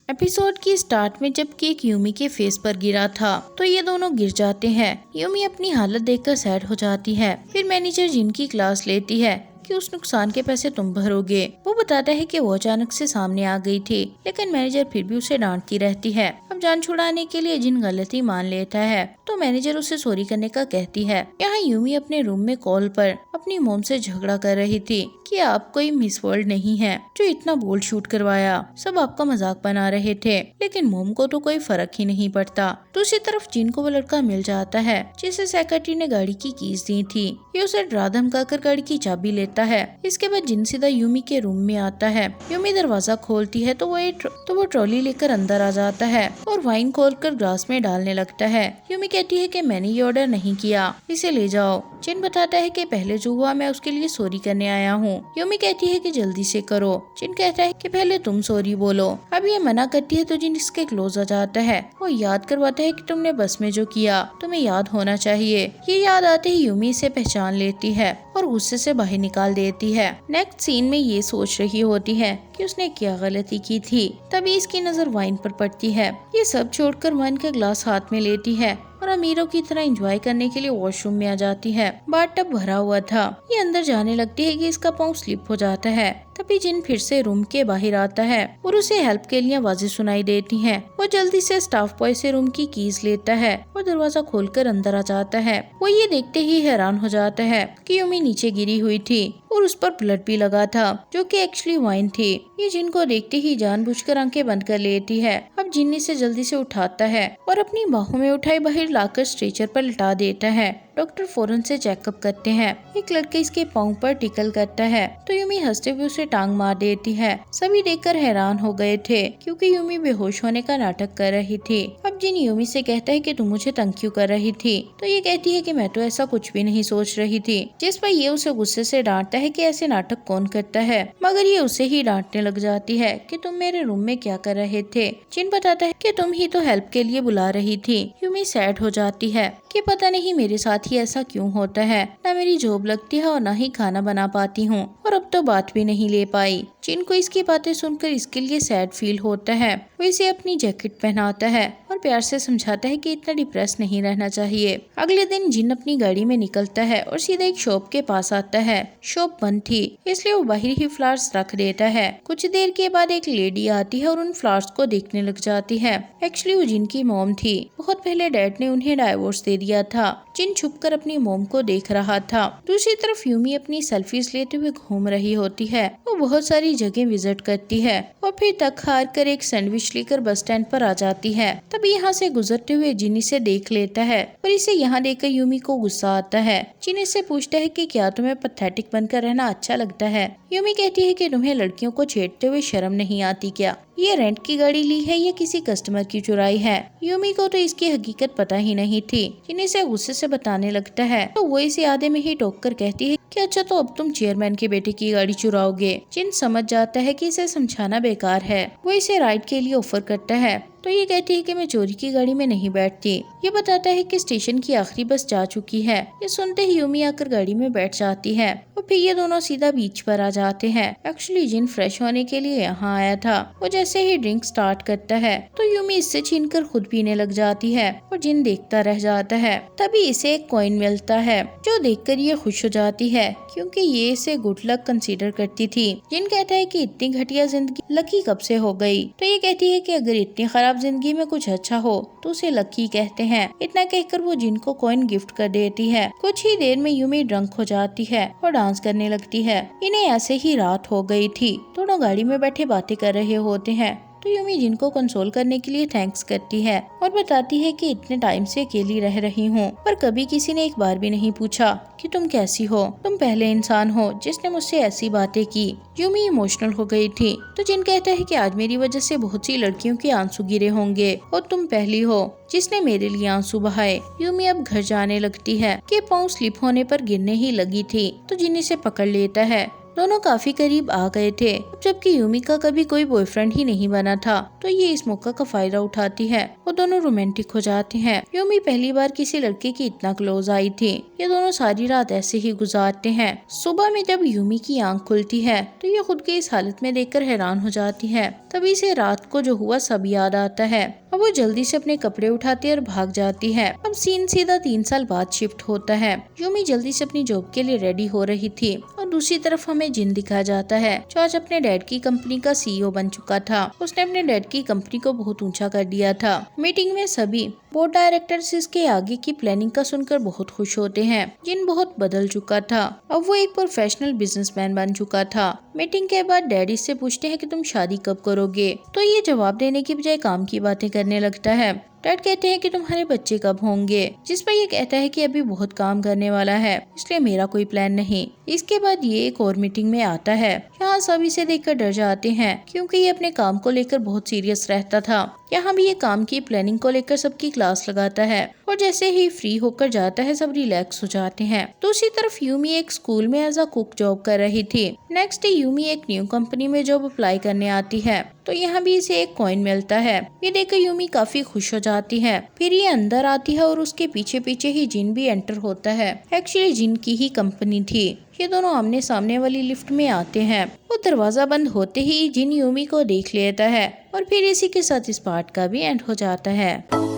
Episode की start में जब केक यूमी के फेस पर गिरा था तो ये दोनों गिर जाते हैं। यूमी अपनी हालत देखकर सैड हो जाती है। फिर मैनेजर जिन की क्लास लेती है कि उस नुकसान के पैसे तुम भरोगे। वो बताता है कि वो अचानक से सामने आ गई थी, लेकिन मैनेजर फिर भी उसे डांटती रहती है। अब जान छुड़ाने के लिए जिन गलती मान लेता है तो मैनेजर उसे सॉरी करने का कहती है। यहाँ यूमी अपने रूम में कॉल पर अपनी मोम से झगड़ा कर रही थी कि आप कोई मिस वर्ल्ड नहीं है जो इतना बोल्ड शूट करवाया, सब आपका मजाक बना रहे थे। लेकिन मोम को तो कोई फर्क ही नहीं पड़ता। दूसरी तरफ जिन को वो लड़का मिल जाता है जिसे सेक्रेटरी ने गाड़ी की कीज दी थी। ये उसे डरा धमका कर गाड़ी की चाबी लेता है। इसके बाद जिन सीधा यूमी के रूम में आता है। यूमी दरवाजा खोलती है तो वो ट्रॉली लेकर अंदर आ जाता है और वाइन खोलकर ग्लास में डालने लगता है। यूमी कहती है कि मैंने ये ऑर्डर नहीं किया, इसे ले जाओ। जिन बताता है कि पहले जो हुआ मैं उसके लिए सॉरी करने आया हूँ। यूमी कहती है कि जल्दी से करो। जिन कहता है कि पहले तुम सॉरी बोलो। अब ये मना करती है तो जिन इसके क्लोज आ जाता है। वो याद करवाता है कि तुमने बस में जो किया तुम्हें याद होना चाहिए। ये याद आते ही यूमी इसे पहचान लेती है और गुस्से से बाहर निकाल देती है। नेक्स्ट सीन में ये सोच रही होती है कि उसने क्या गलती की थी। तभी इसकी नजर वाइन पर पड़ती है। ये सब छोड़कर वाइन का ग्लास हाथ में लेती है और अमीरों की तरह एंजॉय करने के लिए वॉशरूम में आ जाती है। बाथटब भरा हुआ था। ये अंदर जाने लगती है कि इसका पाँव स्लिप हो जाता है। तभी जिन फिर से रूम के बाहर आता है और उसे हेल्प के लिए आवाजें सुनाई देती हैं। वो जल्दी से स्टाफ बॉय से रूम की कीज लेता है और दरवाजा खोलकर अंदर आ जाता है। वो ये देखते ही हैरान हो जाता है कि यूमी नीचे गिरी हुई थी और उस पर ब्लड भी लगा था जो कि एक्चुअली वाइन थी। ये जिन को देखते ही जानबूझकर आंखें बंद कर लेती है। अब जिन इसे जल्दी से उठाता है और अपनी बाहों में उठाए बाहर लाकर स्ट्रेचर पर लिटा देता है। डॉक्टर फौरन से चेकअप करते हैं। एक लड़का इसके पाँव पर टिकल करता है तो यूमी हंसते हुए उसे टांग मार देती है। सभी देखकर हैरान हो गए थे क्योंकि यूमी बेहोश होने का नाटक कर रही थी। अब जिन यूमी से कहता है कि तुम मुझे तंग क्यों कर रही थी तो ये कहती है कि मैं तो ऐसा कुछ भी नहीं सोच रही थी। जिस पर ये उसे गुस्से से डांटता है कि ऐसे नाटक कौन करता है, मगर ये उसे ही डांटने लग जाती है कि तुम मेरे रूम में क्या कर रहे थे। जिन बताता है कि तुम ही तो हेल्प के लिए बुला रही थी। यूमी सैड हो जाती है कि पता नहीं मेरे साथ ही ऐसा क्यों होता है, ना मेरी जॉब लगती है और ना ही खाना बना पाती हूँ और अब तो बात भी नहीं ले पाई। जिन को इसकी बातें सुनकर इसके लिए सैड फील होता है। वो इसे अपनी जैकेट पहनाता है और प्यार से समझाता है कि इतना डिप्रेस नहीं रहना चाहिए। अगले दिन जिन अपनी गाड़ी में निकलता है और सीधा एक शॉप के पास आता है। शॉप बंद थी इसलिए वो बाहर ही फ्लावर्स रख देता है। कुछ देर के बाद एक लेडी आती है और उन फ्लावर्स को देखने लग जाती है। एक्चुअली वो जिन की मॉम थी। बहुत पहले डैड ने उन्हें डाइवोर्स दे दिया था। जिन छुपकर अपनी मॉम को देख रहा था। दूसरी तरफ यूमी अपनी सेल्फीज लेते हुए घूम रही होती है। वो बहुत सारी जगह विजिट करती है और फिर थक हार कर एक सैंडविच लेकर बस स्टैंड पर आ जाती है। तभी यहाँ से गुजरते हुए जिन इसे देख लेता है और इसे यहाँ देखकर यूमी को गुस्सा आता है। जिन इससे पूछता है कि क्या तुम्हें पैथेटिक बनकर रहना अच्छा लगता है। यूमी कहती है कि तुम्हें लड़कियों को छेड़ते हुए शर्म नहीं आती क्या? ये रेंट की गाड़ी ली है या किसी कस्टमर की चुराई है? यूमी को तो इसकी हकीकत पता ही नहीं थी। जिन इसे गुस्से से बताने लगता है तो वो इसे आधे में ही टोक कर कहती है कि अच्छा तो अब तुम चेयरमैन के बेटे की गाड़ी चुराओगे। जिन समझ जाता है कि इसे समझाना बेकार है। वो इसे राइड के लिए ऑफर करता है तो ये कहती है कि मैं चोरी की गाड़ी में नहीं बैठती। ये बताता है कि स्टेशन की आखिरी बस जा चुकी है। ये सुनते ही यूमी आकर गाड़ी में बैठ जाती है और फिर ये दोनों सीधा बीच पर आ जाते हैं। एक्चुअली जिन फ्रेश होने के लिए यहाँ आया था। वो जैसे ही ड्रिंक स्टार्ट करता है तो यूमी इससे छीनकर खुद पीने लग जाती है और जिन देखता रह जाता है। तभी इसे एक कॉइन मिलता है जो देखकर ये खुश हो जाती है क्योंकि ये इसे गुड लक कंसीडर करती थी। जिन कहता है कि इतनी घटिया जिंदगी लकी कब से हो गई तो ये कहती है कि अगर इतनी खराब जिंदगी में कुछ अच्छा हो तो उसे लकी कहते हैं। इतना कहकर वो जिन को कॉइन गिफ्ट कर देती है। कुछ ही देर में यूमी ड्रंक हो जाती है और डांस करने लगती है। इन्हें ऐसे ही रात हो गई थी। दोनों गाड़ी में बैठे बातें कर रहे होते हैं तो यूमी जिन को कंसोल करने के लिए थैंक्स करती है और बताती है कि इतने टाइम से अकेली रह रही हूँ पर कभी किसी ने एक बार भी नहीं पूछा कि तुम कैसी हो। तुम पहले इंसान हो जिसने मुझसे ऐसी बातें की। यूमी इमोशनल हो गई थी तो जिन कहता है कि आज मेरी वजह से बहुत सी लड़कियों के आंसू गिरे होंगे और तुम पहली हो जिसने मेरे लिए आंसू बहाए। यूमी अब घर जाने लगती है कि पाँव स्लिप होने पर गिरने ही लगी थी तो जिन इसे पकड़ लेता है। दोनों काफी करीब आ गए थे, जबकि यूमी का कभी कोई बॉयफ्रेंड ही नहीं बना था। तो ये इस मौका का फायदा उठाती है। वो दोनों रोमांटिक हो जाते हैं। यूमी पहली बार किसी लड़के की इतना क्लोज आई थी। ये दोनों सारी रात ऐसे ही गुजारते हैं। सुबह में जब यूमी की आंख खुलती है तो ये खुद की इस हालत में देखकर हैरान हो जाती है। तभी से रात को जो हुआ सब याद आता है। अब वो जल्दी से अपने कपड़े उठाती है और भाग जाती है। अब सीन सीधा 3 साल बाद शिफ्ट होता है। यूमी जल्दी से अपनी जॉब के लिए रेडी हो रही थी और दूसरी तरफ हमें जिन दिखाया जाता है, जो आज अपने डैड की कंपनी का सीईओ बन चुका था। उसने अपने डैड की कंपनी को बहुत ऊंचा कर दिया था। मीटिंग में सभी बोर्ड डायरेक्टर्स इसके आगे की प्लानिंग का सुनकर बहुत खुश होते हैं। जिन बहुत बदल चुका था। अब वो एक प्रोफेशनल बिजनेसमैन बन चुका था। मीटिंग के बाद डैडी से पूछते हैं कि तुम शादी कब करोगे, तो ये जवाब देने की बजाय काम की बातें करने लगता है। डैड कहते हैं कि तुम्हारे बच्चे कब होंगे, जिस पर ये कहता है कि अभी बहुत काम करने वाला है, इसलिए मेरा कोई प्लान नहीं। इसके बाद ये एक और मीटिंग में आता है। यहाँ सब इसे देखकर डर जाते हैं, क्योंकि ये अपने काम को लेकर बहुत सीरियस रहता था। यहाँ भी ये काम की प्लानिंग को लेकर सबकी क्लास लगाता है और जैसे ही फ्री होकर जाता है सब रिलैक्स हो जाते हैं। दूसरी तरफ यूमी एक स्कूल में एज अ कुक जॉब कर रही थी। नेक्स्ट डे यूमी एक न्यू कंपनी में जॉब अप्लाई करने आती है, तो यहाँ भी इसे एक कॉइन मिलता है। ये देखकर यूमी काफी खुश हो जाती है। फिर ये अंदर आती है और उसके पीछे पीछे ही जिन भी एंटर होता है। एक्चुअली जिन की ही कंपनी थी। ये दोनों आमने सामने वाली लिफ्ट में आते हैं। वो दरवाजा बंद होते ही जिन यूमी को देख लेता है और फिर इसी के साथ इस पार्ट का भी एंड हो जाता है।